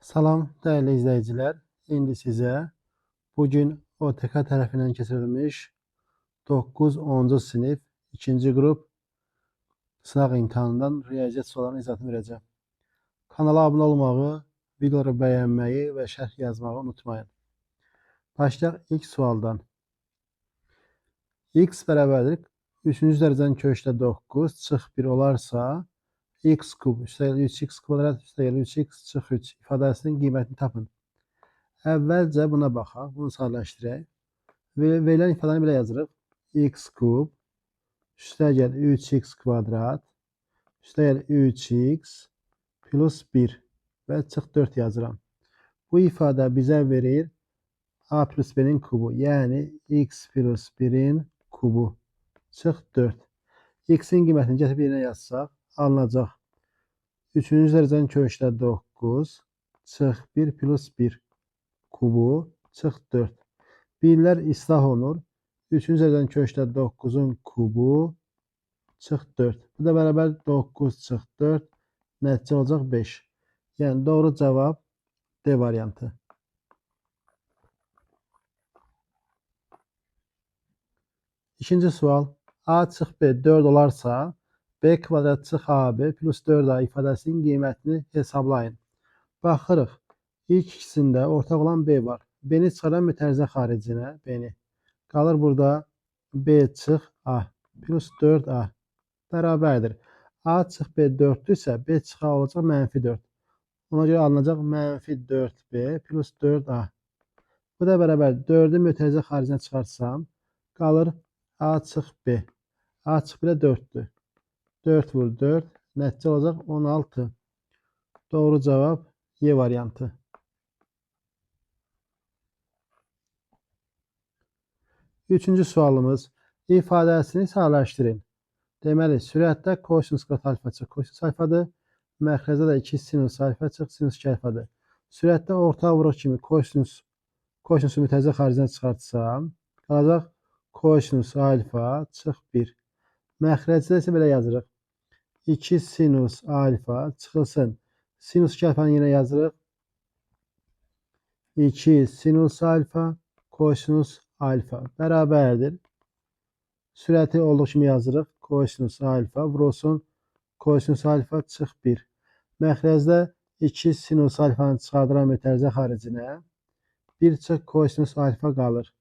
Salam değerli izleyiciler. İndi size bugün OTK tarafından keçirilmiş 9-10 sınıf 2. grup sınav imtahanından riyaziyyat sorularının izahatını vereceğim. Kanala abone olmağı, videoları beğenmeyi ve şərh yazmağı unutmayın. Başlayaq ilk sualdan. X bərabərdir 3-cü dərəcənin kökdə 9 çıx 1 olarsa x kub üstəgəl 3x kvadrat üstəgəl 3x çıx 3 ifadəsinin qiymətini tapın. Əvvəlcə buna baxaq, bunu sadələşdirək. Verilən ifadəni belə yazırıq. X kub üstəgəl 3x kvadrat üstəgəl 3x plus 1 və çıx 4 yazıram. Bu ifadə bizə verir a plus b-nin kubu, yəni x plus 1-in kubu çıx 4. X-in qiymətini gətirib yerinə yazsaq, alınacaq 3-cü dərəcənin kökdə 9 çıx 1 plus 1 kubu çıx 4. Birlər islah olunur. 3-cü dərəcənin kökdə 9-un kubu çıx 4. Bu da bərabər 9 çıx 4. Nəticə olacaq 5. Yəni doğru cavab D variantı. İkinci sual. A çıx B 4 olarsa B kvadrat çıx AB plus 4A ifadəsinin qiymətini hesablayın. Baxırıq. İlk ikisində ortaq olan B var. B-ni çıxaran mütərizə xaricinə B-ni. Qalır burada B çıx A plus 4A bərabərdir. A çıx B 4-dürsə B çıx A olacaq -4. Ona görə alınacaq -4B plus 4A. Bu da bərabər 4-ü mütərizə xaricinə çıxarsam qalır A çıx B. A çıx B 4-dür. 4 vur 4 nəticə olacaq 16. Doğru cavab Y variantı. Üçüncü sualımız. İfadəsini sadələşdirin. Deməli, sürətdə kosinus qat alfa çıx kosinus alfadır. Məxrəcdə də 2 sinus alfa çıx sinus 2 alfadır. Sürətdə orta vuruq kimi kosinusu mütərizə xaricinə çıxartsam, qalacaq kosinus alfa çıx 1. Məxrəcdə isə belə yazırıq. 2 sinus alfa çıxılsın. Sinus 2 alfanın yerine yazırıq. 2 sinus alfa kosinus alfa bərabərdir. Sürəti olduğu kimi yazırıq. Kosinus alfa vurulsun. Kosinus alfa çıx 1. Məxrəcdə 2 sinus alfanı çıxardıran mütərizə xaricinə 1 çıx kosinus alfa qalır.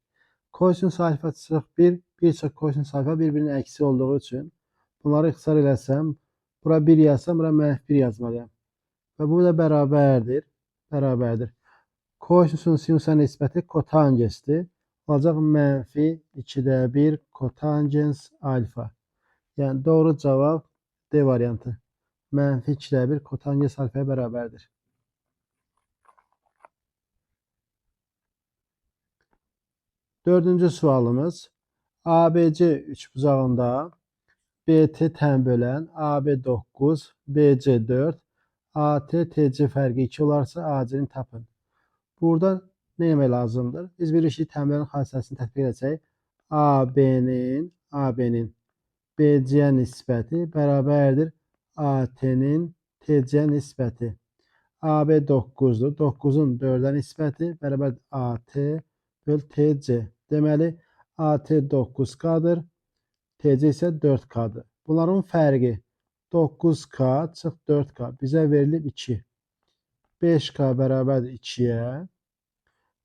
Kosinus alfa çıx 1, 1 çıx kosinus alfa bir-birinin əksi olduğu üçün bunları ixtisar eləsəm, bura 1 yazsam, bura -1 yazmalıyam. Və bu da bərabərdir. Bərabərdir. Kosinusun sinusa nisbəti kotangesdir. Olacaq -2'də 1 kotangens alfa. Yəni doğru cavab D variantı. -2'də 1 kotangens alfaya bərabərdir. Dördüncü sualımız. ABC üçbucağında BT tən bölən AB 9, BC 4, AT, TC fərqi 2 olarsa AC'ni tapın. Burada nə etmək lazımdır? Biz bilirik ki, tən bölən hadisəsini tətbiq edəcək. AB-nin BC-yə nisbəti bərabərdir AT-nin TC-yə nisbəti. AB 9-dur. 9-un 4-ə nisbəti bərabərdir AT böl TC. Deməli, AT 9K-dır. TC isə 4K-dır. Bunların fərqi 9K çıx 4K bizə verilib 2. 5K bərabərdir 2-yə.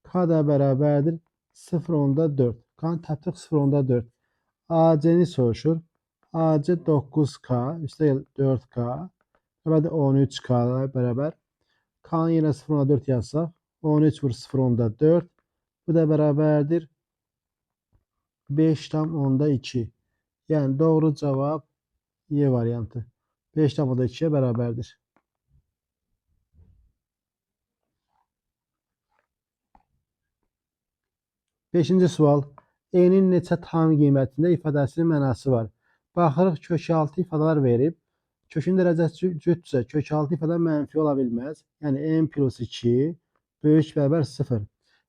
K da bərabərdir 0,4. K-nı tapdıq 0,4. AC-ni soruşur. AC 9K üstəgəl 4K bərabərdir 13K bərabər. K-nı yenə 0,4 yazsaq 13 vur 0,4. Bu da bərabərdir 5,2. Yəni doğru cavab Y variantı. 5,2'ye bərabərdir. Beşinci sual. E-nin neçə tam qiymətində ifadəsinin mənası var. Baxırıq, kök 6 ifadalar verib. Kökün dərəcəsi cütdürsə, kök 6 ifadə mənfi ola bilməz. Yəni n plus 2 böyük bərabər 0.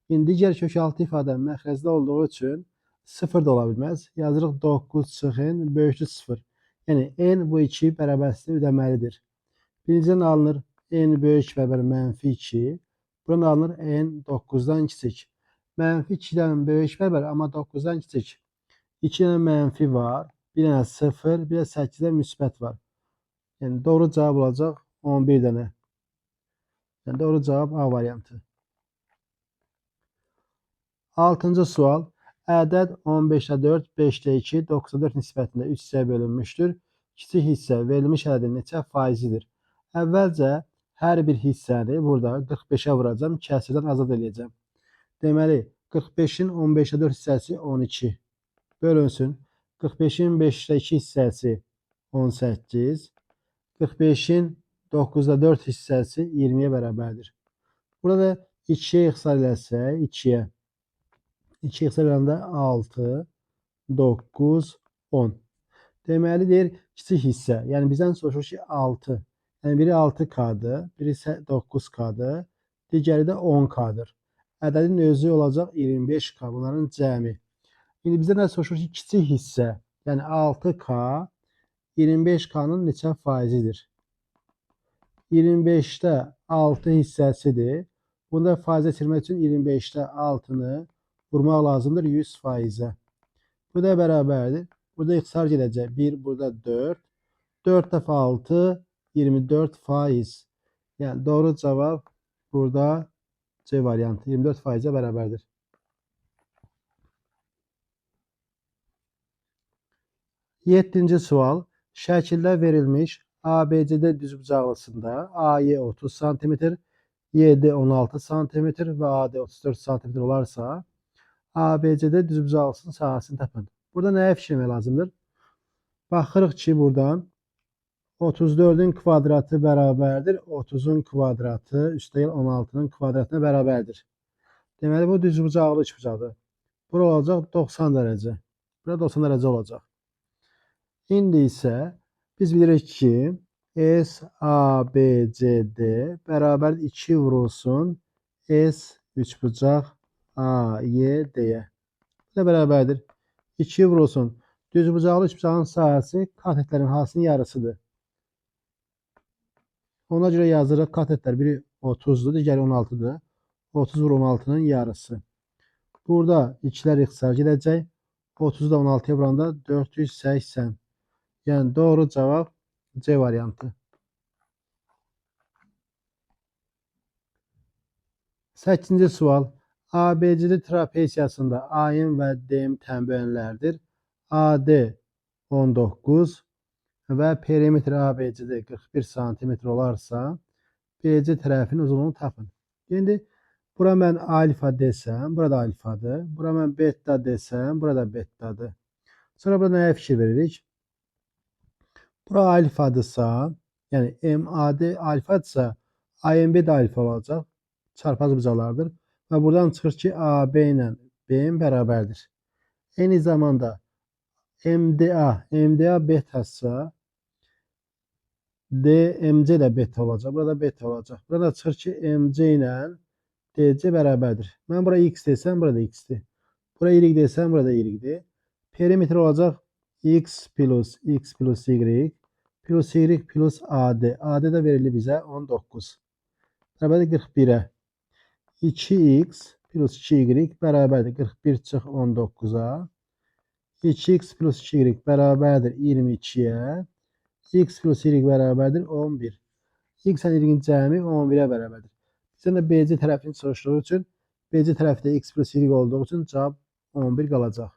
İndi digər kök 6 ifadə məxrəcdə olduğu üçün 0 da ola bilməz. Yazırıq 9 çıx n böyükdür 0. Yəni n bu 2 bərabərsizliyi ödəməlidir. Birincidən alınır n böyük bərabər -2. Buradan alınır n 9-dan kiçik. -2-dən böyük bərabər, amma 9-dan kiçik. 2 dənə mənfi var, bir dənə 0, bir də 8-də müsbət var. Yəni doğru cavab olacaq 11 dənə. Yəni doğru cavab A variantı. 6-cı sual. Ədəd 15-də 4, 5-də 2, 94 nisbətində 3 hissəyə bölünmüşdür. Kiçik hissə verilmiş ədədin neçə faizidir? Əvvəlcə hər bir hissəni burada 45-ə vuracam, kəsirdən azad edəcəm. Deməli, 45-in 15-də 4 hissəsi 12 bölünsün. 45-in 5-də 2 hissəsi 18, 45-in 9-da 4 hissəsi 20-yə bərabərdir. Burada 2-yə ixtisar eləsək, 2-yə 2 ixtisar eləndə 6, 9, 10. Deməli deyir, kiçik hissə. Yəni bizdən soruşur ki, 6. Yəni biri 6K-dır, biri isə 9K-dır, digəri də 10K-dır. Ədədin özü olacaq 25K, bunların cəmi. İndi bizdən nə soruşur ki, kiçik hissə, yəni 6K 25K-nın neçə faizidir? 25-də 6 hissəsidir. Bunda faizə çevirmək üçün 25-də 6-nı vurmaq lazımdır 100%. Bu da bərabərdir. Burada ixtisar gedəcək. 1, burada 4. 4 dəfə 6, 24%. Yəni doğru cavab burada C variantı 24%-ə bərabərdir. 7-ci sual. Şəkildə verilmiş ABCD düzbucaqlısında AY 30 cm, YD 16 cm və AD 34 cm olarsa, ABCD düzbucaqlısının sahəsini tapın. Burada nəyə fikir etmək lazımdır? Baxırıq ki, buradan 34-ün kvadratı bərabərdir 30-un kvadratı üstəgəl 16-nın kvadratına bərabərdir. Deməli, bu düzbucaqlı üçbucaqdır. Bura olacaq 90 dərəcə. Bura 90 dərəcə olacaq. İndi isə biz bilirik ki, SABCD bərabər 2 vurulsun S üçbucaq AYD-yə. Bu da bərabərdir. 2 vurulsun. Düzbucaqlı üçbucağın sahəsi katetlərin hansının yarısıdır? Ona görə yazırıq katetlər biri 30-dur, digəri 16-dır. 30 vur 16-nın yarısı. Burada 2-lər ixtisar gedəcək. 30-u da 16-ya vuranda 480. Yəni doğru cavab C variantı. 8-ci sual. ABCD trapesiyasında AM və DM tənbəyənlərdir. AD 19 və perimetr ABCD 41 cm olarsa, BC tərəfinin uzunluğunu tapın. İndi bura mən alfa desəm, burada alfadır. Bura mən beta desəm, burada betadır. Sonra burada nəyə fikir veririk? Bura alfadırsa, yəni MAD alfadırsa, AMB də alfa olacaq. Çarpaz bucaqlardır. Və buradan çıxır ki, AB ilə BM bərabərdir. Eyni zamanda MDA betasa, DMC də beta olacaq. Burada beta olacaq. Burada çıxır ki, MC ilə DC bərabərdir. Mən bura X desəm, burada X-dir. Bura Y desəm, burada Y-dir. Perimetr olacaq X plus Y plus Y plus AD. AD də verildi bizə 19. Bərabərdir 41-ə. 2X plus 2Y bərabərdir 41 çıx 19-a. 2X plus 2Y bərabərdir 22-yə. X plus Y bərabərdir 11. X-ən Y-in cəmi 11-ə bərabərdir. Bizdən də BC tərəfini soruşduğu üçün, BC tərəfdə X plus Y olduğu üçün cavab 11 qalacaq.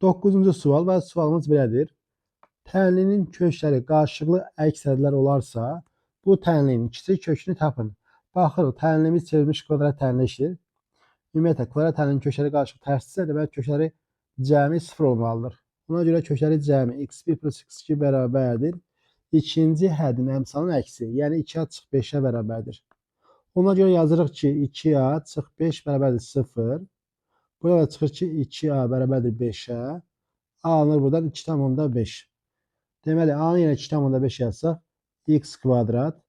9-cu sual və sualımız belədir. Tənlinin kökləri qarşılıqlı əks ədədlər olarsa, bu tənlinin kiçik kökünü tapın. Baxırıq, tənlimiz çevrilmiş kvadrat tənli işdir. Ümumiyyətlə, kvadrat tənlinin kökləri qarşılıqlı tərsizsə, demək kökləri cəmi 0 olmalıdır. Ona görə kökləri cəmi x1 plus x2 bərabərdir. İkinci hədin əmsalının əksi, yəni 2a çıx 5-ə bərabərdir. Ona görə yazırıq ki, 2a çıx 5 bərabərdir 0. Burada da çıxır ki, 2a bərabərdir 5-ə. A alınır buradan 2,5. Deməli, A-nın yerə 2,5 yazsaq, x kvadrat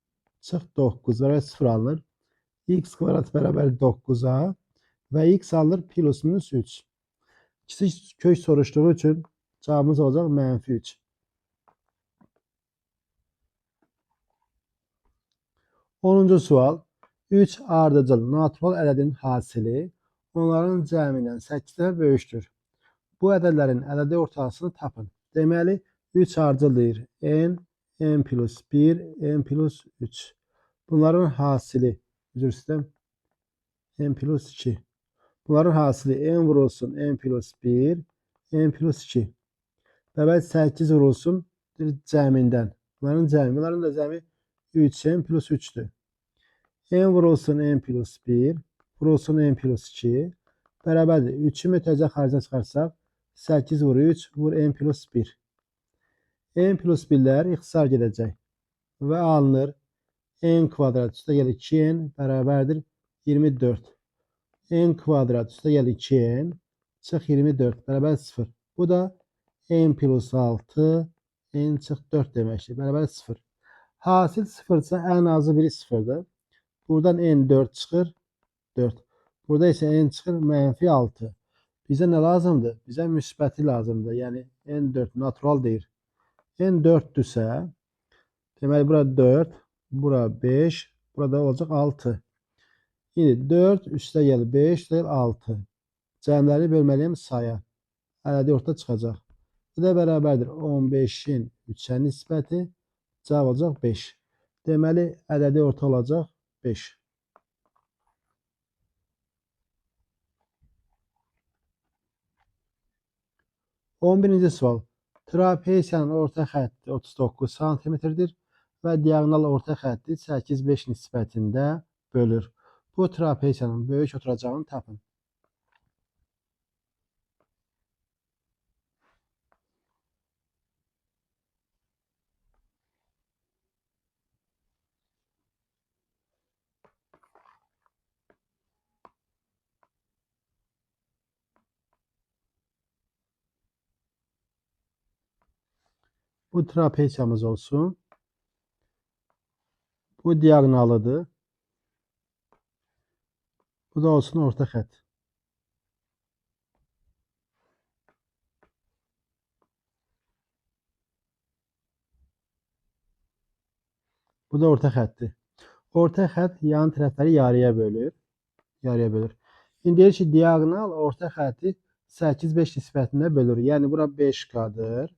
çıx 9 bərabər 0 alınır. X kvadrat bərabər 9-a və x alınır plus minus 3. Kiçik kök soruşduğu üçün Cavabımız olacaq -3. 10-cu sual. 3 ardıcıl natural ədədin hasili onların cəmindən 8-dən böyükdür. Bu ədədlərin ədədi ortalamasını tapın. Deməli, 3 ardıcıl deyir. N plus 1, N plus 3. Bunların hasili, üzr istəyirəm, N plus 2. Bunların hasili N vurulsun N plus 1, N plus 2. Bərabər 8 vurulsun cəmindən. Bunların da cəmi 3N plus 3'dür. N vurulsun N plus 1, vurulsun N plus 2. Bərabərdir. 3'ü mütərizə xaricə çıxarsaq, 8 vur 3, vur N plus 1. N plus 1'lər ixtisar gedəcək və alınır. N kvadrat üstə gəl 2N bərabərdir 24. N kvadrat üstə gəl 2N çıx 24 bərabər 0. Bu da N plus 6, N çıx 4 deməkdir. Bərabər 0. Hasil 0'sa ən azı biri 0'dır. Buradan N 4 çıxır, 4. Burada isə N çıxır -6. Bizə nə lazımdır? Bizə müsbəti lazımdır. Yəni N 4 natural deyir. N 4'dürsə, deməli bura 4, bura 5, burada olacaq 6. İndi 4 üstə gəl 5, üstə gəl 6. Cəmləri bölməliyəm sayı. Ədədi orta çıxacaq. Bu da bərabərdir 15'in 3'ə nisbəti. Cavab olacaq 5. Deməli ədədi orta olacaq 5. 11-ci sual. Trapesiyanın orta xətti 39 santimetrdir və diagonal orta xətti 8-5 nisbətində bölür. Bu trapesiyanın böyük oturacağını tapın. Bu trapesiyamız olsun. Bu diagonalıdır. Bu da olsun orta xətt. Bu da orta xəttdir. Orta xətt yan tərəfləri yarıya bölür. İndi deyir ki, diagonal orta xətti 8-5 nisbətində bölür. Yəni bura 5K'dır.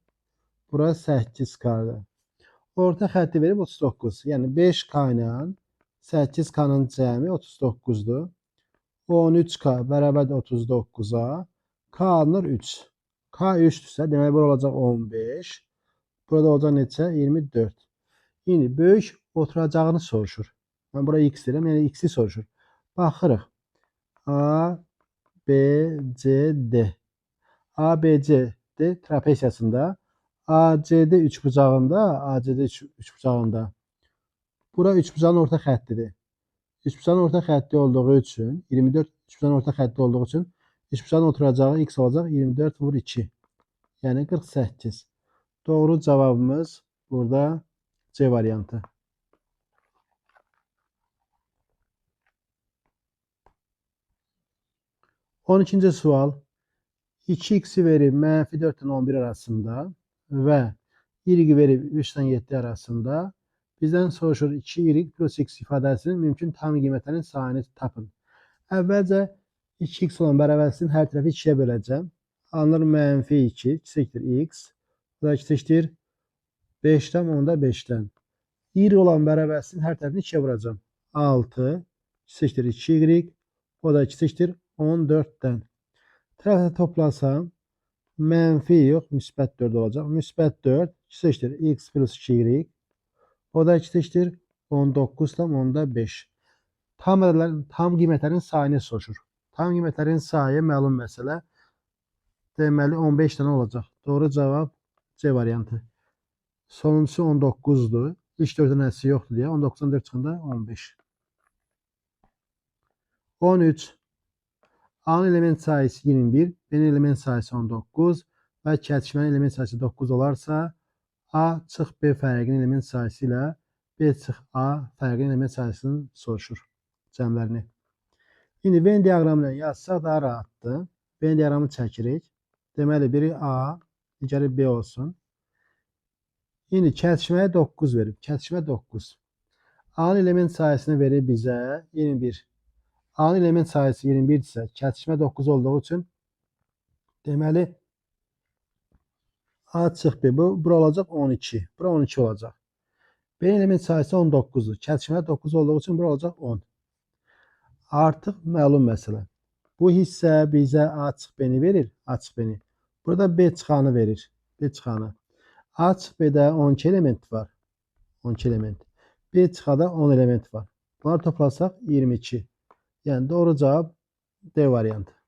Bura 8K'dır. Orta xətti verib 39. Yəni 5K ilə 8K'nın cəmi 39'dur. 13K bərabərdir 39'a. K alınır 3. K 3'dürsə, deməli bura olacaq 15. Burada olacaq neçə? 24. İndi böyük oturacağını soruşur. Mən bura x deyirəm, yəni x'i soruşur. Baxırıq. A, B, C, D. A, B, C, D trapesiyasında. ACD üçbucağında, ACD üçbucağında. Bura üçbucağın orta xəttidir. Üçbucağın orta xətti olduğu üçün, 24 üçbucağın orta xətti olduğu üçün üçbucağın oturacağı x olacaq 24 vur 2. Yəni 48. Doğru cavabımız burada C variantı. 12-ci sual. 2x'i verib -4 ilə 11 arasında və y verib 3 ilə 7 arasında bizdən soruşur 2y plus x ifadəsinin mümkün tam qiymətlərinin sayını tapın. Əvvəlcə 2x olan bərabərlisinin hər tərəfi 2'yə böləcəm. Alınır -2, x. Bu da 2 5'dən, onda 5'dən. Y olan bərabərlisinin hər tərəfini 2'yə vuracam. 6 2y. O da 2 14'dən. Tərəfdə toplasam mənfi yox, müsbət 4 olacaq. Müsbət 4 x plus 2y. O da 2 19,5. Tam qiymətlərin sayını soruşur. Tam qiymətlərin sayı məlum məsələ. Deməli 15 dənə olacaq. Doğru cavab C variantı. Sonuncusu 19'dur. İlk 4 dənəsi yoxdur deyə 19'dan 4 çıxanda 15. 13. A'nın element sayısı 21, B'nin element sayısı 19 və kəsişmənin element sayısı 9 olarsa, A çıx B fərqinin element sayısı ilə B çıx A fərqinin element sayısını soruşur. Cəmlərini. İndi Venn diaqramı ilə yazsaq daha rahatdır. Venn diaqramı çəkirik. Deməli, biri A, digəri B olsun. İndi kəsişməyə 9 verib. Kəsişmə 9. A'nın element sayısını verir bizə 21. A'nın element sayısı 21 isə kəsişmə 9 olduğu üçün deməli A çıx B. Bura olacaq 12. Bura 12 olacaq. B'nin element sayısı 19'dur. Kəsişmə 9 olduğu üçün bura olacaq 10. Artıq məlum məsələ. Bu hissə bizə A çıx B-ni verir. A çıx B-ni. Burada B çıxanı verir. B çıxanı. A çıx B-də 12 element var. 12 element. B çıxada 10 element var. Bunları toplasaq 22. Yəni doğru cavab D variantı.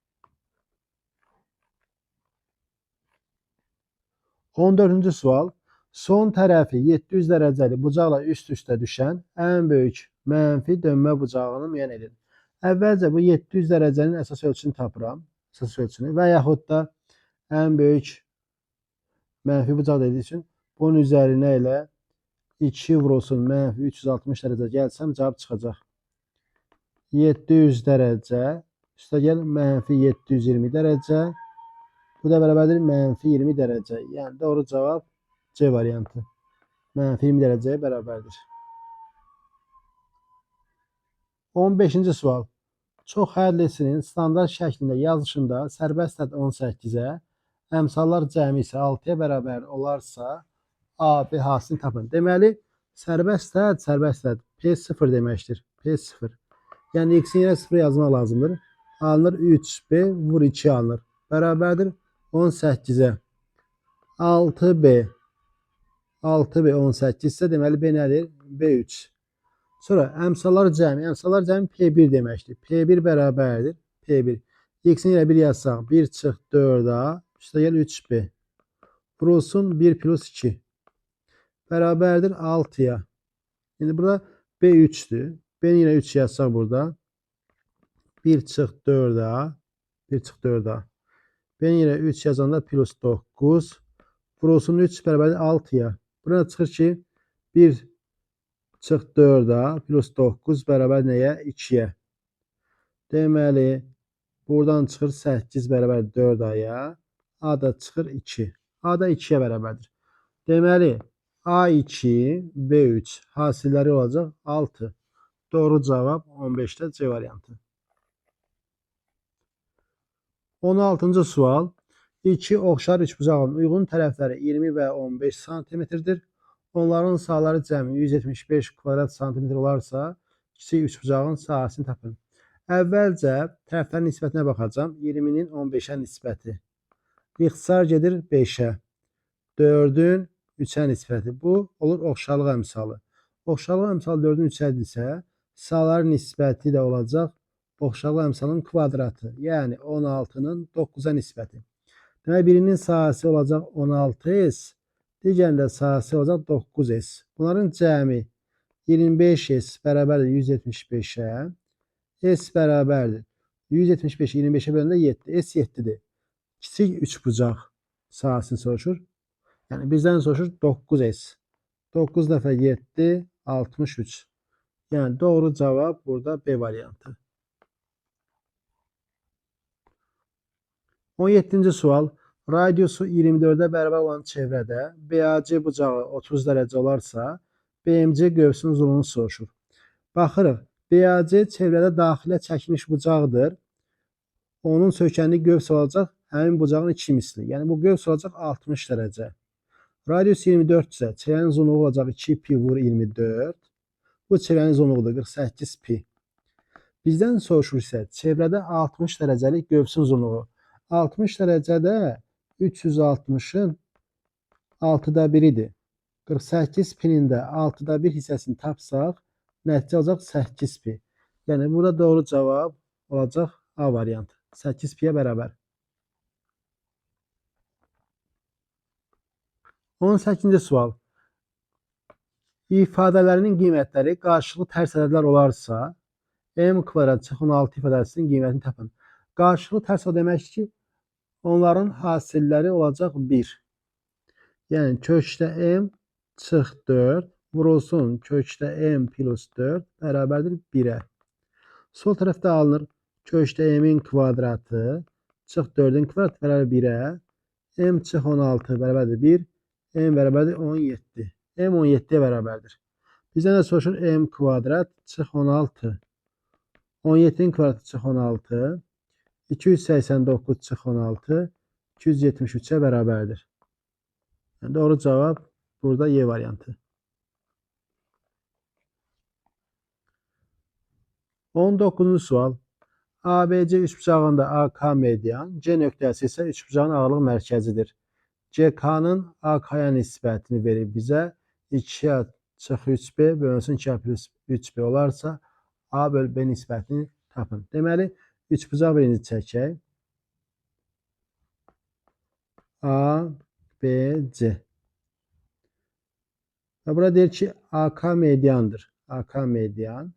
14-cü sual. Son tərəfi 700 dərəcəli bucaqla üst-üstə düşən ən böyük mənfi dönmə bucağını müəyyən edin. Əvvəlcə bu 700 dərəcənin əsas ölçüsünü tapıram. Əsas ölçüsünü və yaxud da ən böyük mənfi bucaq dediyi üçün bunun üzərinə elə 2 vurulsun mənfi 360 dərəcə gəlsəm cavab çıxacaq. 700 dərəcə üstə gəl mənfi 720 dərəcə. Bu da bərabərdir mənfi 20 dərəcə. Yəni doğru cavab C variantı. Mənfi 20 dərəcəyə bərabərdir. 15-ci sual. Çox hədlisinin standart şəklində yazılışında sərbəst ədəd 18-ə, əmsallar cəmi isə 6-ya bərabər olarsa, A, B hasilini tapın. Deməli, sərbəst ədəd P0 deməkdir. P0. Yəni, x-in yerə 0 yazmaq lazımdır. Alınır 3B vur 2 alınır. Bərabərdir 18-ə. 6B 18 isə deməli B nədir? B3. Sonra əmsallar cəmi. Əmsallar cəmi P1 deməkdir. P1 bərabərdir. P1. X-in yerə 1 yazsaq 1 çıx 4A üstə gəl 3B. Vurulsun 1 plus 2. Bərabərdir 6-ya. İndi burada B3'dür. B-nin yerə 3 yazsaq burada 1 çıx 4A 1 çıx 4A. B-nin yerə 3 yazanda plus 9. Vurulsun 3 bərabərdir 6-ya. Burada çıxır ki 1 çıx 4A plus 9 bərabər nəyə? 2-yə. Deməli, buradan çıxır 8 bərabər 4A-ya. A da çıxır 2. A da 2-yə bərabərdir. Deməli, A2, B3 hasilləri olacaq 6. Doğru cavab 15-də C variantı. 16-cı sual. İki oxşar üçbucağın uyğun tərəfləri 20 və 15 santimetrdir. Onların sahələri cəmi 175 kvadrat santimetr olarsa, kiçik üçbucağın sahəsini tapın. Əvvəlcə tərəflərin nisbətinə baxacağım. 20-nin 15-ə nisbəti. İxtisar gedir 5-ə. 4-ün 3-ə nisbəti. Bu olur oxşarlıq əmsalı. Oxşarlıq əmsalı 4-ün 3-ədirsə, sahələrin nisbəti də olacaq oxşarlıq əmsalının kvadratı. Yəni 16-nın 9-a nisbəti. Demək, birinin sahəsi olacaq 16S, digərində sahəsi olacaq 9S. Bunların cəmi 25S bərabərdir 175-ə. S bərabərdir. 175 25-ə böləndə 7. S 7-dir. Kiçik üçbucaq sahəsini soruşur. Yəni bizdən soruşur 9S. 9 dəfə 7, 63. Yəni doğru cavab burada B variantı. 17-ci sual. Radiusu 24-ə bərabər olan çevrədə BAC bucağı 30 dərəcə olarsa, BMC qövsünün uzunluğunu soruşur. Baxırıq, BAC çevrədə daxilə çəkilmiş bucaqdır. Onun sökənliyi qövs olacaq həmin bucağın 2 misli. Yəni bu qövs olacaq 60 dərəcə. Radius 24 isə çevrənin uzunluğu olacaq 2pi vur 24. Bu çevrənin uzunluğudur 48 pi. Bizdən soruşur isə çevrədə 60 dərəcəlik qövsün uzunluğu. 60 dərəcədə 360-ın 6-da 1-idir. 48 pinin də 6-da 1 hissəsini tapsaq, nəticə olacaq 8 pi. Yəni burada doğru cavab olacaq A variantı. 8 piyə bərabər. 18-ci sual. İfadələrinin qiymətləri qarşılıqlı tərs ədədlər olarsa, m kvadrat çıx 16 ifadəsinin qiymətini tapın. Qarşılıqlı tərs o demək ki, onların hasilləri olacaq 1. Yəni kökdə m çıx 4 vurulsun kökdə m plus 4 bərabərdir 1-ə. Sol tərəfdə alınır kökdə m-in kvadratı çıx 4-ün kvadratı bərabər 1-ə. M çıx 16 bərabərdir 1. M bərabərdir 17. M 17'ye bərabərdir. Bizdən də soruşur M kvadrat çıx 16. 17'nin kvadratı çıx 16. 289 çıx 16. 273'e bərabərdir. Yani doğru cevap burada Y variantı. 19. sual. ABC üçbucağında AK median, C nöqtəsi isə üçbucağın ağırlıq mərkəzidir. CK'nın AK'ya nisbətini verir bizə. 2A çıx 3B bölünsün 2A plus 3B olarsa A böl B nisbətini tapın. Deməli, üçbucaq birinci çəkək. A, B, C. Və burada deyir ki, AK mediandır. AK median.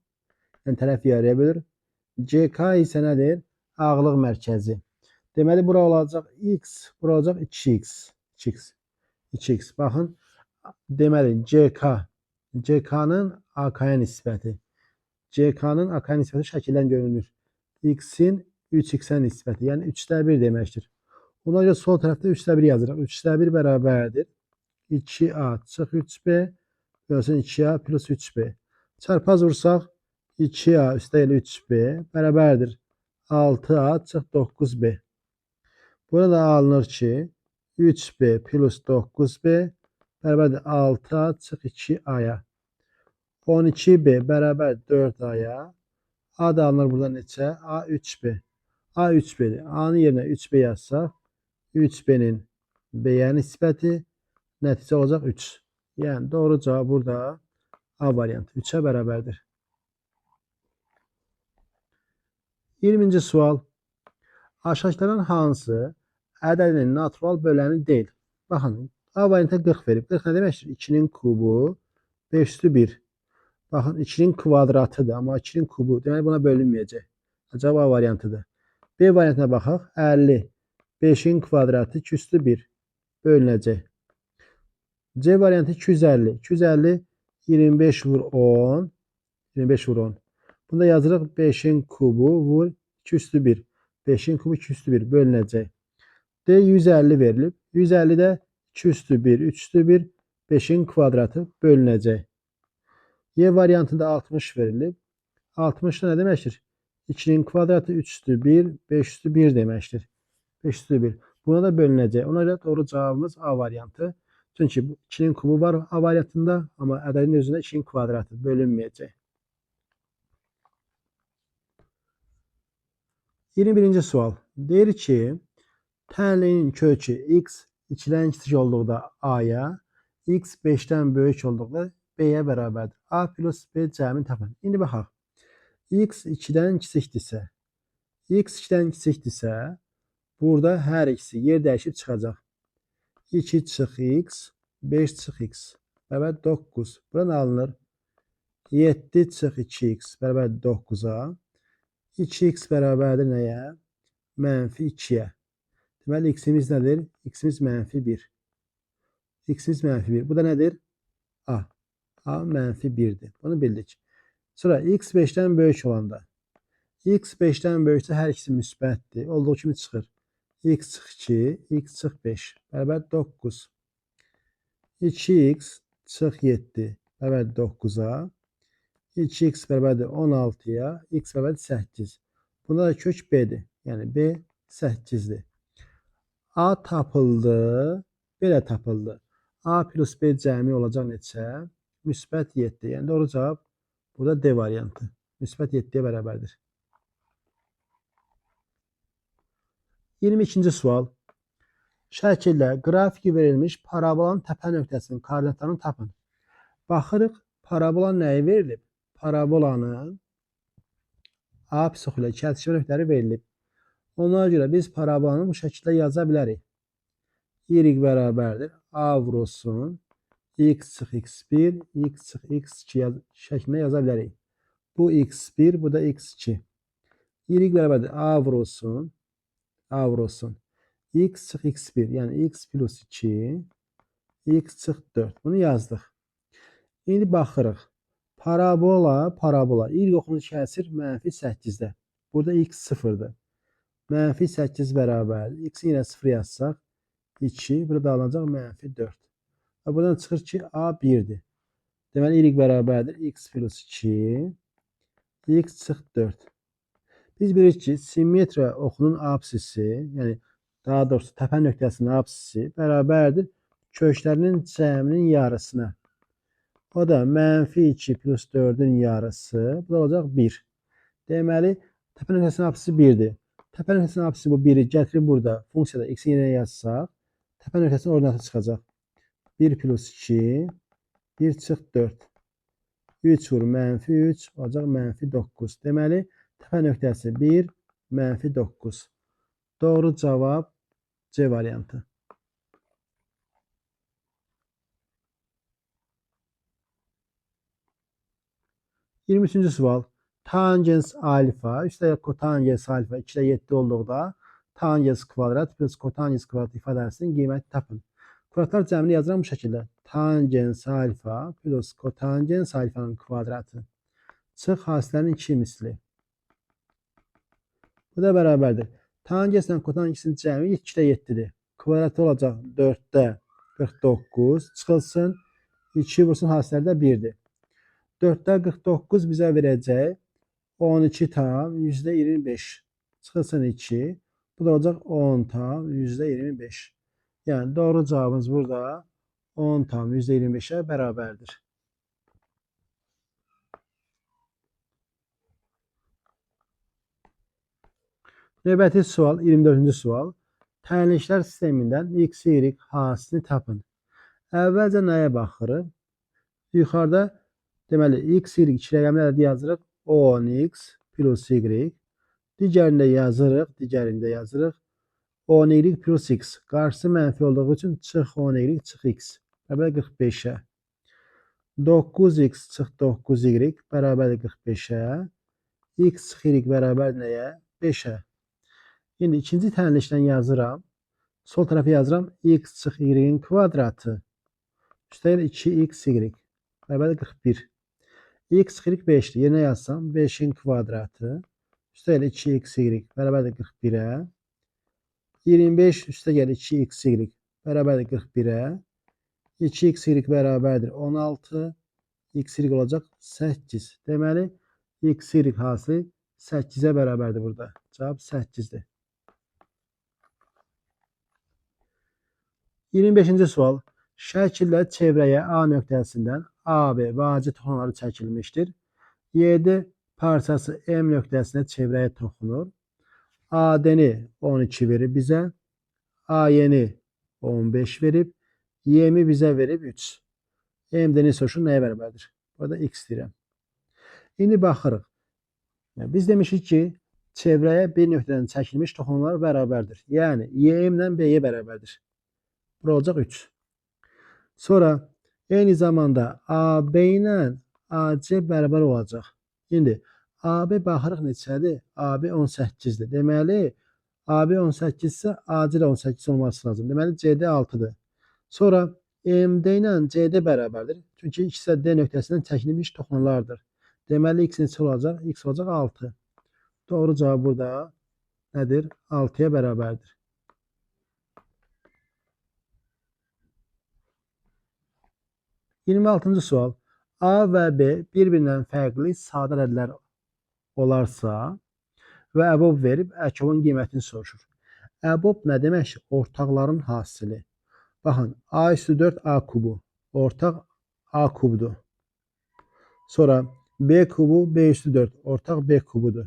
Yəni tərəf yarıya bölür. CK isə nədir? Ağırlıq mərkəzi. Deməli, bura olacaq X, bura olacaq 2X. 2X. Baxın, deməli, CK'nın AK-ya nisbəti. CK'nın AK-ya nisbəti şəkildən görünür. X-in 3X-ə nisbəti. Yəni 3/1 deməkdir. Ona görə sol tərəfdə 3/1 yazırıq. 3/1 bərabərdir. 2A çıx 3B bölsün 2A plus 3B. Çarpaz vursaq 2A üstəgəl 3B bərabərdir 6A çıx 9B. Burada alınır ki 3B plus 9B bərabərdir 6A çıx 2A'ya. 12B bərabər 4A'ya. A da alınır burada neçə? A 3B. A 3B'dir. A'nın yerinə 3B yazsaq 3B'nin B'yə nisbəti nəticə olacaq 3. Yəni doğru cavab burada A variantı 3'ə bərabərdir. 20. sual. Aşağıdakilərdən hansı ədədinin natural böləni deyil? Baxın, A variantı 40 verib. 40 nə deməkdir? 2'nin kubu 5/1. Baxın, 2'nin kvadratıdır, amma 2'nin kubu. Deməli, buna bölünməyəcək. Cavab A variantıdır. B variantına baxaq. 50. 5'in kvadratı 2/1 bölünəcək. C variantı 250. 250 25 vur 10. 25 vur 10. Bunda yazırıq 5'in kubu vur 2/1. 5'in kubu 2/1 bölünəcək. D 150 verilib. 150 də 2/1, 3/1, 5'in kvadratı bölünəcək. Y variantında 60 verilib. 60 da nə deməkdir? 2'nin kvadratı 3/1, 5/1 deməkdir. 5/1. Buna da bölünəcək. Ona görə doğru cavabımız A variantı. Çünki 2'nin kubu var A variantında, amma ədədin özündə 2'nin kvadratı bölünməyəcək. 21. sual. Deyir ki, tənliyin kökü x 2'dən kiçik olduqda A-ya, x 5'dən böyük olduqda B-yə bərabərdir. A plus B cəmini tapın. İndi baxaq. X 2'dən kiçikdirsə, burada hər ikisi yer dəyişib çıxacaq. 2 çıx x, 5 çıx x bərabər 9. Buradan alınır. 7 çıx 2x bərabər 9'a. 2x bərabərdir nəyə? Mənfi 2'yə. Deməli, x'imiz nədir? X'imiz mənfi 1. X'imiz mənfi 1. Bu da nədir? A. A mənfi 1'dir. Bunu bildik. Sonra x 5'dən böyük olanda. X 5'dən böyüksə hər ikisi müsbətdir. Olduğu kimi çıxır. X çıx 2, x çıx 5 bərabər 9. 2x çıx 7 bərabər 9'a. 2x bərabərdir 16'ya, x bərabərdir 8. Bunda da kök B'dir. Yəni B 8'dir. A tapıldı, B də tapıldı. A plus B cəmi olacaq neçə? Müsbət 7. Yəni doğru cavab burada D variantı. Müsbət 7'yə bərabərdir. 22. sual. Şəkildə qrafiki verilmiş parabolanın təpə nöqtəsinin koordinatlarını tapın. Baxırıq, parabola nəyi verilib? Parabolanın apsix ilə kəsişmə nöqtələri verilib. Ona görə biz parabolanı bu şəkildə yaza bilərik. Y bərabərdir A vurulsun x çıx x1, x çıx x2 şəklində yaza bilərik. Bu x1, bu da x2. Y bərabərdir A vurulsun x çıx x1, yəni x plus 2, x çıx 4. Bunu yazdıq. İndi baxırıq. Parabola. İlk oxunu kəsir mənfi 8'də. Burada x 0'dır. Mənfi 8 bərabər. X-i yenə 0 yazsaq. 2. Burada alınacaq mənfi 4. Və buradan çıxır ki, A 1'dir. Deməli, y bərabərdir. X plus 2. X çıx 4. Biz bilirik ki, simmetriya oxunun apsisi, yəni daha doğrusu təpə nöqtəsinin apsisi bərabərdir köşlərinin cəminin yarısına. O da mənfi 2 plus 4'ün yarısı. Bu da olacaq 1. Deməli, təpə nöqtəsinin apsisi 1'dir. Təpə nöqtəsinin apsisi bu 1'i gətirib burada funksiyada x-in yerine yazsaq, təpə nöqtəsinin ordinatı çıxacaq. 1 plus 2, 1 çıx 4. 3 vur mənfi 3 olacaq mənfi 9. Deməli, təpə nöqtəsi 1, mənfi 9. Doğru cavab C variantı. 23-cü sual. Tangens alfa üstəgəl kotangens alfa 2-də 7 olduqda tangens kvadrat plus kotangens kvadrat ifadəsinin qiyməti tapın. Kvadratlar cəmini yazıram bu şəkildə. Tangens alfa plus kotangens alfanın kvadratı çıx hasillərin 2 misli. Bu da bərabərdir. Tangenslə kotangensin cəmi 2-də 7'dir. Kvadratı olacaq 4'də 49 çıxılsın. 2 vursun hasilləri də 1'dir. 4'də 49 bizə verəcək 12 tam %25 çıxılsın 2. Bu da olacaq 10 tam %25. Yəni doğru cavabımız burada 10 tam %25'ə bərabərdir. Növbəti sual 24-cü sual. Tənliklər sistemindən x, y hasilini tapın. Əvvəlcə nəyə baxırıq? Yuxarıda deməli x, y 2 rəqəmli yazırıq 10x plus y. Digərində yazırıq 10y plus x. Qarşısı mənfi olduğu üçün çıx 10y çıx x. Bərabər 45'ə. 9x çıx 9y bərabər 45'ə. X çıx y bərabər nəyə? 5'ə. İndi ikinci tənlikdən yazıram. Sol tərəfə yazıram x çıx y-in kvadratı. Üstəgəl 2xy bərabər 41. X çıx y 5'dir. Yerinə yazsam 5'in kvadratı. Üstəgəl 2xy bərabər 41'ə. 25 üstəgəl 2xy bərabər 41'ə. 2xy bərabərdir 16. Xy olacaq 8. Deməli, xy hasili 8'ə bərabərdir burada. Cavab 8'dir. 25-ci sual. Şəkildə çevrəyə A nöqtəsindən AB vacib toxumaları çəkilmişdir. YD parçası M nöqtəsinə çevrəyə toxunur. AD-ni 12 verir bizə. AY-ni 15 verib. Y-mi bizə verib 3. MD-ni soruşur nəyə bərabərdir? Burada x deyirəm. İndi baxırıq. Biz demişik ki, çevrəyə bir nöqtədən çəkilmiş toxumalar bərabərdir. Yəni, YM ilə BY bərabərdir. Bura olacaq 3. Sonra eyni zamanda AB ilə AC bərabər olacaq. İndi AB baxırıq neçədir? AB 18'dir. Deməli, AB 18 isə AC də 18 olması lazım. Deməli, CD 6'dır. Sonra MD ilə CD bərabərdir. Çünki ikisi də D nöqtəsindən çəkilmiş toxumalardır. Deməli, x neçə olacaq? X olacaq 6. Doğru cavab burada nədir? 6'ya bərabərdir. 26-cı sual. A və B bir-birindən fərqli sadə ədədlər olarsa və əbob verib əkobun qiymətini soruşur. Əbob nə demək? Ortaqların hasili. Baxın, A üstü 4 A kubu. Ortaq A kubdur. Sonra B kubu B üstü 4. Ortaq B kubudur.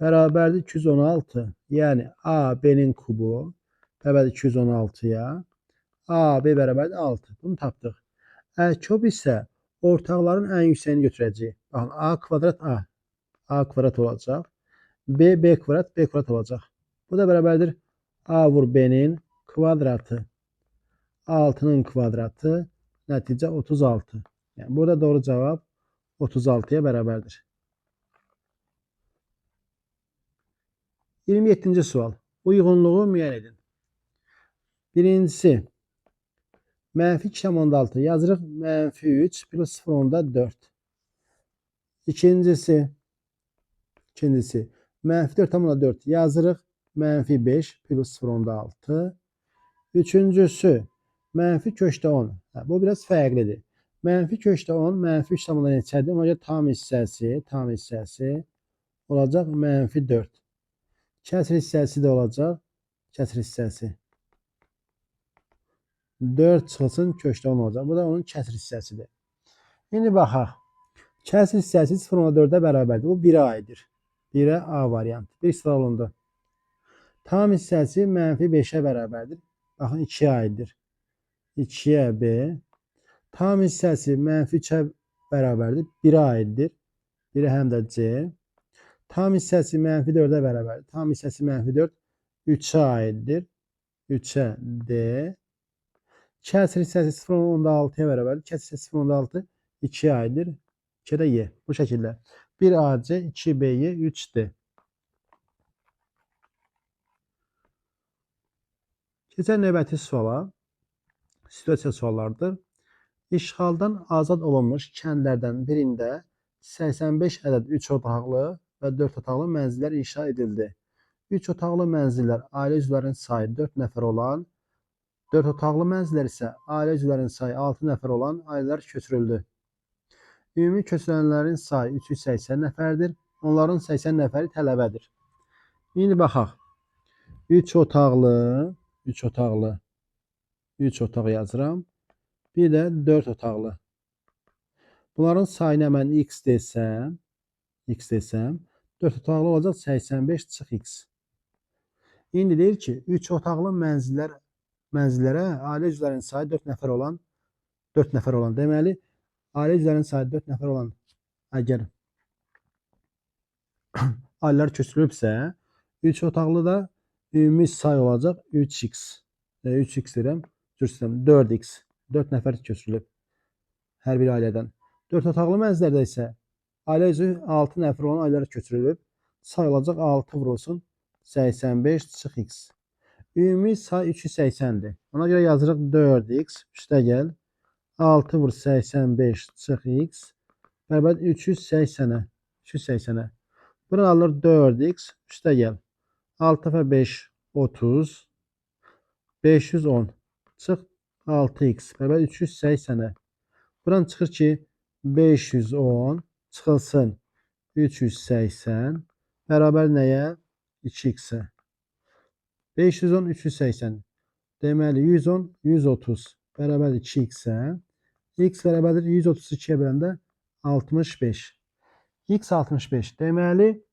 Bərabərdir 216. Yəni A B'nin kubu bərabərdir 216'ya. A B bərabərdir 6. Bunu tapdıq. Əkob isə ortaqların ən yüksəyini götürəcək. Baxın, A kvadrat A. A kvadrat olacaq. B B kvadrat B kvadrat olacaq. Bu da bərabərdir A vur B'nin kvadratı. 6'nın kvadratı nəticə 36. Yəni burada doğru cavab 36'ya bərabərdir. 27-ci sual. Uyğunluğu müəyyən edin. Birincisi, mənfi 2,6 yazırıq mənfi 3 plus 0,4. İkincisi, mənfi 4,4 yazırıq mənfi 5 plus 0,6. Üçüncüsü, mənfi köşdə 10. Bu biraz fərqlidir. Mənfi köşdə 10, mənfi 3,5 neçədir? Ona görə tam hissəsi olacaq mənfi 4. Kəsr hissəsi də olacaq. Kəsr hissəsi 4 çıxılsın köşdə 10 olacaq. Bu da onun kəsr hissəsidir. İndi baxaq. Kəsr hissəsi 0,4-ə bərabərdir. Bu 1-ə aiddir. 1-ə A variantı. Bir sıra olundu. Tam hissəsi mənfi 5-ə bərabərdir. Baxın 2-yə aiddir. 2-yə B. Tam hissəsi mənfi 3-ə bərabərdir. 1-ə aiddir. 1-ə həm də C. Tam hissəsi mənfi 4-ə bərabərdir. Tam hissəsi mənfi 4 3-ə aiddir. 3-ə D. Kəsr hissəsi 0,6-ya bərabərdir. Kəsr hissəsi 0,6 2-yə aiddir. 2-də Y. Bu şəkildə. 1AC, 2BY, 3D. Keçən növbəti suala. Situasiya suallardır. İşğaldan azad olunmuş kəndlərdən birində 85 ədəd 3 otaqlı və 4 otaqlı mənzillər inşa edildi. 3 otaqlı mənzillər ailə üzvlərinin sayı 4 nəfər olan, 4 otaqlı mənzillər isə ailə üzvlərinin sayı 6 nəfər olan ailələr köçürüldü. Ümumi köçürülənlərin sayı 380 nəfərdir. Onların 80 nəfəri tələbədir. İndi baxaq. 3 otaq yazıram. Bir də 4 otaqlı. Bunların sayına mən x desəm, 4 otaqlı olacaq 85 çıx x. İndi deyir ki, 3 otaqlı mənzillərə ailə üzvlərinin sayı 4 nəfər olan. Deməli, ailə üzvlərinin sayı 4 nəfər olan əgər ailələr köçürülübsə, 3 otaqlı da ümumi say olacaq 3x. 3x deyirəm, 4x. 4 nəfər köçürülüb hər bir ailədən. 4 otaqlı mənzillərdə isə ailə üzvü 6 nəfər olan ailələr köçürülüb. Say olacaq 6 vurulsun 85 çıx x. Ümumi say 380-dir. Ona görə yazırıq 4x üstə gəl. 6 vur 85 çıx x. Bərabər 380-ə. Buradan alır 4x üstə gəl. 6 və 5 30. 510 çıx 6x. Bərabər 380-ə. Buradan çıxır ki 510 çıxılsın 380 bərabər nəyə? 2x-ə. 510 380. Deməli 110 130 bərabər 2x-ə. X bərabərdir 132-yə böləndə 65. X 65. Deməli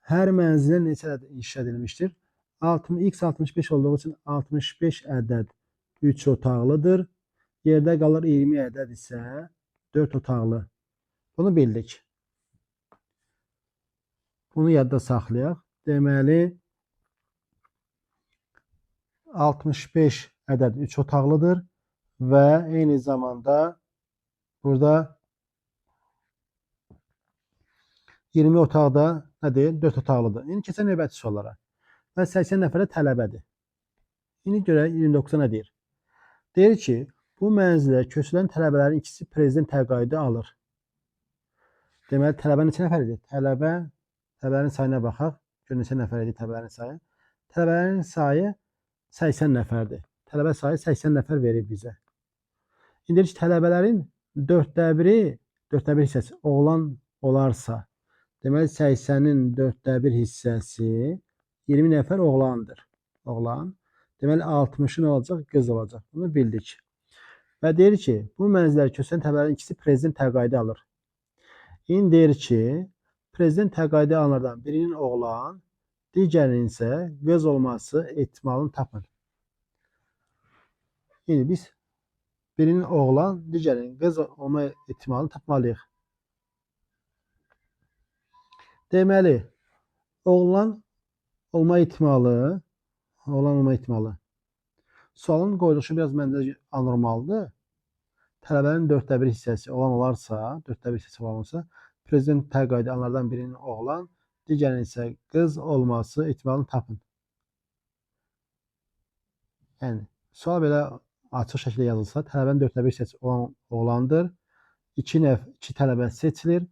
hər mənzilə neçə ədəd inşa edilmişdir? X 65 olduğu üçün 65 ədəd 3 otaqlıdır. Yerdə qalır 20 ədəd isə 4 otaqlı. Bunu bildik. Bunu yadda saxlayaq. Deməli 65 ədəd 3 otaqlıdır və eyni zamanda burada 20 otaqda nədir? 4 otaqlıdır. İndi keçən növbəti suallara. Və 80 nəfərə tələbədir. İndi görək 29-a nə deyir? Deyir ki, bu mənzilə köçürülən tələbələrin ikisi prezident təqaüdü alır. Deməli, tələbə neçə nəfər idi? Tələbələrin sayına baxaq. Gör neçə nəfər idi tələbələrin sayı? Tələbələrin sayı 80 nəfərdir. Tələbə sayı 80 nəfər verir bizə. İndi ki, tələbələrin 4də 1 hissəsi oğlan olarsa, deməli 80-in 4də 1 hissəsi 20 nəfər oğlandır. Oğlan. Deməli 60-ın olacaq, qız olacaq. Bunu bildik. Və deyir ki, bu mənzilə köçürülən tələbələrin ikisi prezident təqaüdü alır. İndi deyir ki, prezident təqaüdü alanlardan birinin oğlan, digərinin isə qız olması ehtimalını tapın. İndi biz birinin oğlan, digərinin qız olma ehtimalını tapmalıyıq. Deməli, oğlan olma ehtimalı. Sualın qoyuluşu biraz məncə anormaldır. Tələbənin 4də 1 hissəsi olan olarsa, 4də 1 hissəsi olan olsa, prezident təqaüdü alanlardan birinin oğlan, digərinin isə qız olması ehtimalını tapın. Yəni, sual belə açıq şəkildə yazılsa, tələbənin 4də 1 hissəsi olan oğlandır. 2 tələbə seçilir.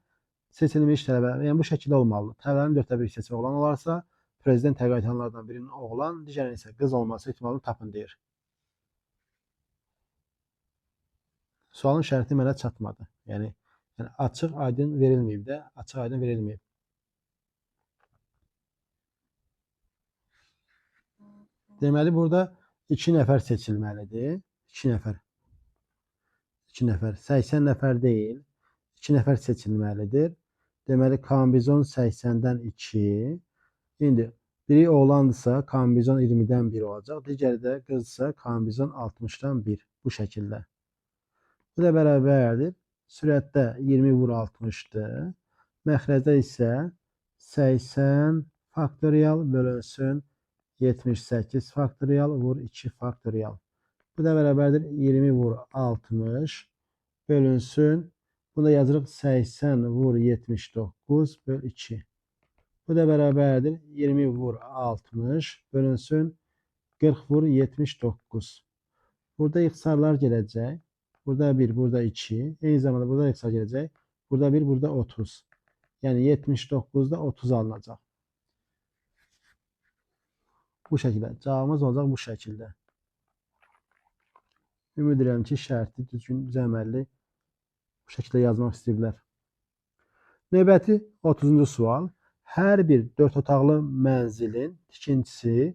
Seçilmiş tələbə, yəni bu şəkildə olmalıdır. Tələbənin 4də 1 hissəsi oğlan olarsa, prezident təqaüdü alanlardan birinin oğlan, digərinin isə qız olması ehtimalını tapın deyir. Sualın şərti mənə çatmadı. Yəni açıq aydın verilməyib də, açıq aydın verilməyib. Deməli burada 2 nəfər seçilməlidir. 2 nəfər. 2 nəfər. 80 nəfər deyil. 2 nəfər seçilməlidir. Deməli kombinezon 80-dən 2. İndi biri oğlandırsa kombinezon 20-dən 1 olacaq. Digəri də qızsa kombinezon 60-dan 1. Bu şəkildə. Bu da bərabərdir. Sürətdə 20 vur 60-dır. Məxrəcdə isə 80 faktorial bölünsün 78 faktorial vur 2 faktorial. Bu da bərabərdir 20 vur 60 bölünsün. Bunu da yazırıq 80 vur 79 böl 2. Bu da bərabərdir 20 vur 60 bölünsün 40 vur 79. Burada ixtisarlar gələcək. Burada 1, burada 2. Eyni zamanda burada ixtisar gələcək. Burada 1, burada 30. Yəni 79'da 30 alınacaq. Bu şəkildə. Cavabımız olacaq bu şəkildə. Ümid edirəm ki, şərti düzgün, düzəməlli bu şəkildə yazmaq istəyiblər. Növbəti 30-cu sual. Hər bir 4 otaqlı mənzilin tikintisi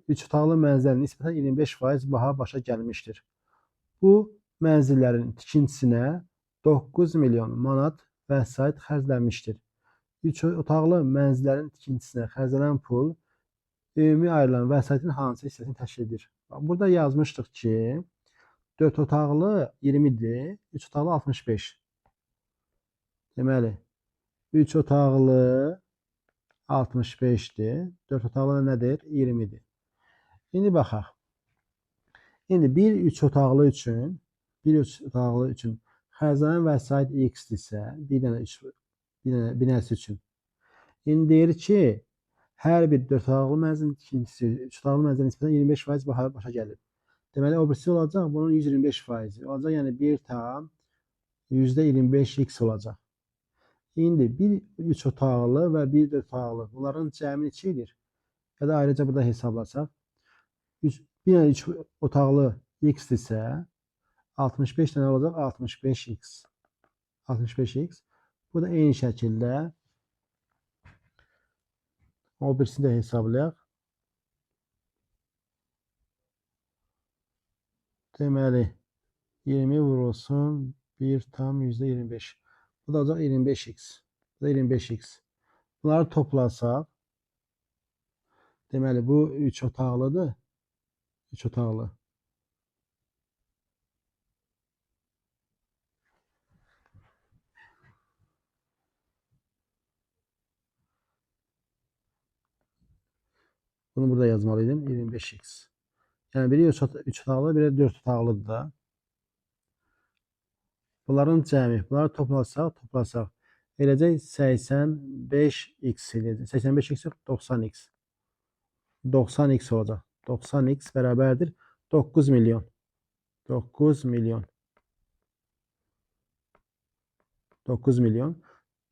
3 otaqlı mənzilin nisbətən 25% baha başa gəlmişdir. Bu mənzillərin tikintisinə 9 milyon manat vəsait xərclənmişdir. 3 otaqlı mənzillərin tikintisinə xərclənən pul ümumi ayrılan vəsaitin hansı hissəsini təşkil edir? Burada yazmışdıq ki, 4 otaqlı 20'dir, 3 otaqlı 65. Deməli, 3 otaqlı 65'dir, 4 otaqlı nədir? 20'dir. İndi baxaq. İndi bir 3 otaqlı üçün xərclənən vəsait x-dirsə, bir dənəsi üçün. İndi deyir ki, hər bir 4 otaqlı mənzilin tikintisi 3 otaqlı mənzilin nisbətən 25% başa gəlir. Deməli, o birisi olacaq, bunun 125% olacaq, yəni 1 tam %25x olacaq. İndi bir 3 otaqlı və bir 4 otaqlı, bunların cəmi neçədir? Ya da ayrıca burada hesablasaq, bir dənə 3 otaqlı x-dirsə, 65 dənə olacaq 65x. 65x. Bu da eyni şəkildə o birisini də hesablayaq. Deməli 20 vurulsun 1 tam %25. Bu da olacaq 25x. Bu da 25x. Bunları toplasaq, deməli bu 3 otaqlıdır. 3 otaqlı. Bunu burada yazmalıydım. 25x. Yəni biri 3 otaqlı, biri 4 otaqlıdır da. Bunların cəmi. Bunları toplasaq. Eləcək 85x eləyəcək. 85x yox, 90x. 90x olacaq. 90x bərabərdir 9 milyon. 9 milyon. 9 milyon.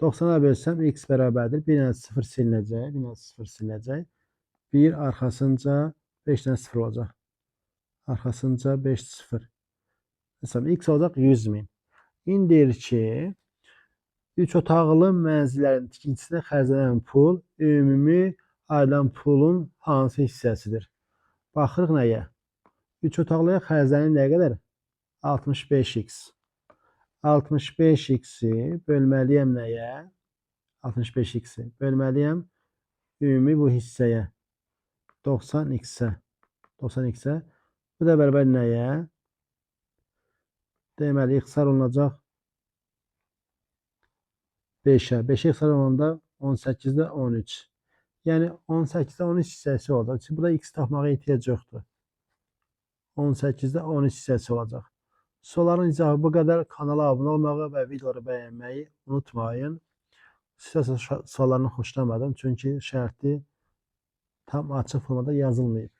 90'a bölsəm x bərabərdir. Bir dənə 0 silinəcək. Bir dənə 0 silinəcək. 1 arxasınca 5 dənə 0 olacaq. Arxasınca 5 0. Mesela x olacaq 100 min. İndi deyir ki, 3 otaqlı mənzillərin tikintisinə xərclənən pul ümumi ayrılan pulun hansı hissəsidir? Baxırıq nəyə? 3 otaqlıya xərclənən nə qədər? 65x. 65x'i bölməliyəm nəyə? 65x'i bölməliyəm ümumi bu hissəyə. 90x-ə. 90x-ə. Bu da bərabər nəyə? Deməli, ixtisar olunacaq 5'ə. 5'ə ixtisar olanda 18'də 13. Yəni 18'də 13 hissəsi olacaq. Çünki burada x tapmağa ehtiyac yoxdur. 18'də 13 hissəsi olacaq. Soruların cavabı bu qədər. Kanala abunə olmağı və videoları bəyənməyi unutmayın. Sizə sorularını xoşlamadım. Çünki şərti tam açıq formada yazılmayıb.